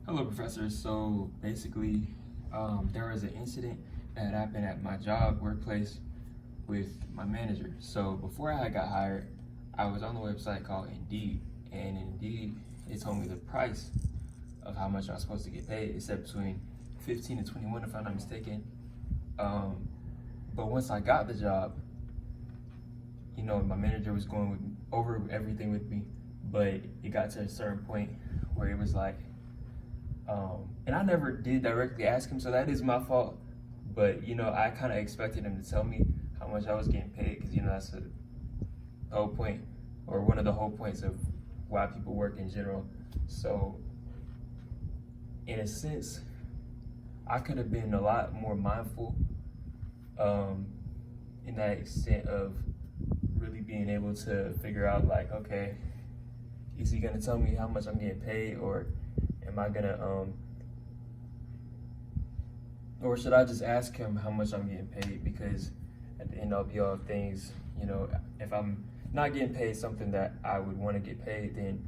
Hello, Professor. So basically, there was an incident that happened at my job workplace with my manager. So before I got hired, I was on the website called Indeed, and Indeed, it told me the price of how much I was supposed to get paid. It said between 15 and 21, if I'm not mistaken. But once I got the job, my manager was over everything with me, but it got to a certain point where it was like, and I never did directly ask him, so that is my fault. But I kind of expected him to tell me how much I was getting paid, because that's the whole point, or one of the whole points of why people work in general. So, in a sense, I could have been a lot more mindful, in that extent of really being able to figure out, like, okay, is he gonna tell me how much I'm getting paid, or am I gonna or should I just ask him how much I'm getting paid? Because at the end all be all of things, if I'm not getting paid something that I would want to get paid, then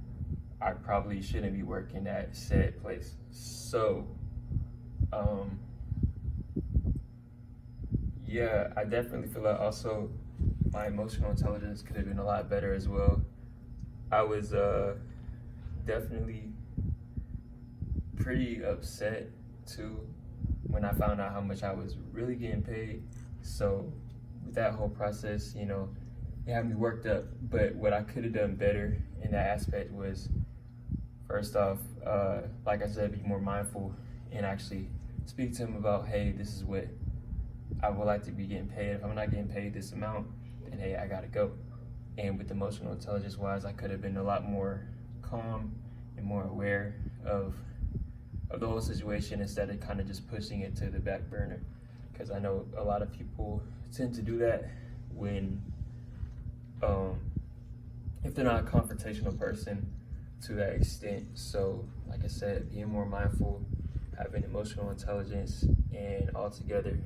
I probably shouldn't be working at said place. So yeah, I definitely feel like also my emotional intelligence could have been a lot better as well. I was definitely pretty upset too when I found out how much I was really getting paid. So with that whole process, it had me worked up. But what I could have done better in that aspect was, first off, like I said, be more mindful and actually speak to him about, hey, this is what I would like to be getting paid. If I'm not getting paid this amount, then hey, I gotta go. And with emotional intelligence wise, I could have been a lot more calm and more aware of the whole situation, instead of kind of just pushing it to the back burner. Because I know a lot of people tend to do that when, if they're not a confrontational person to that extent. So like I said, being more mindful, having emotional intelligence, and altogether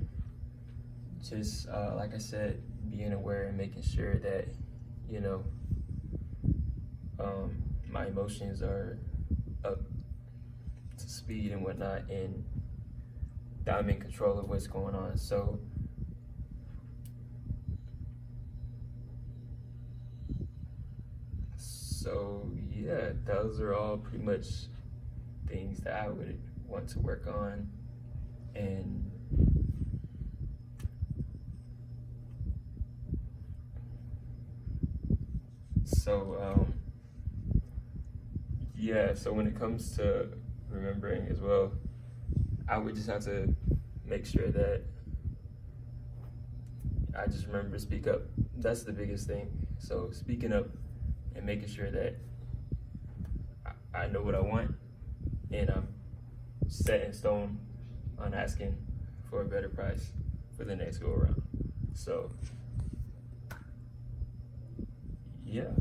just like I said, being aware and making sure that my emotions are up to speed and whatnot, and that I'm in control of what's going on. So yeah, those are all pretty much things that I would want to work on. And so yeah, so when it comes to remembering as well, I would just have to make sure that I just remember to speak up. That's the biggest thing. So speaking up and making sure that I know what I want, and I'm set in stone on asking for a better price for the next go around. So yeah.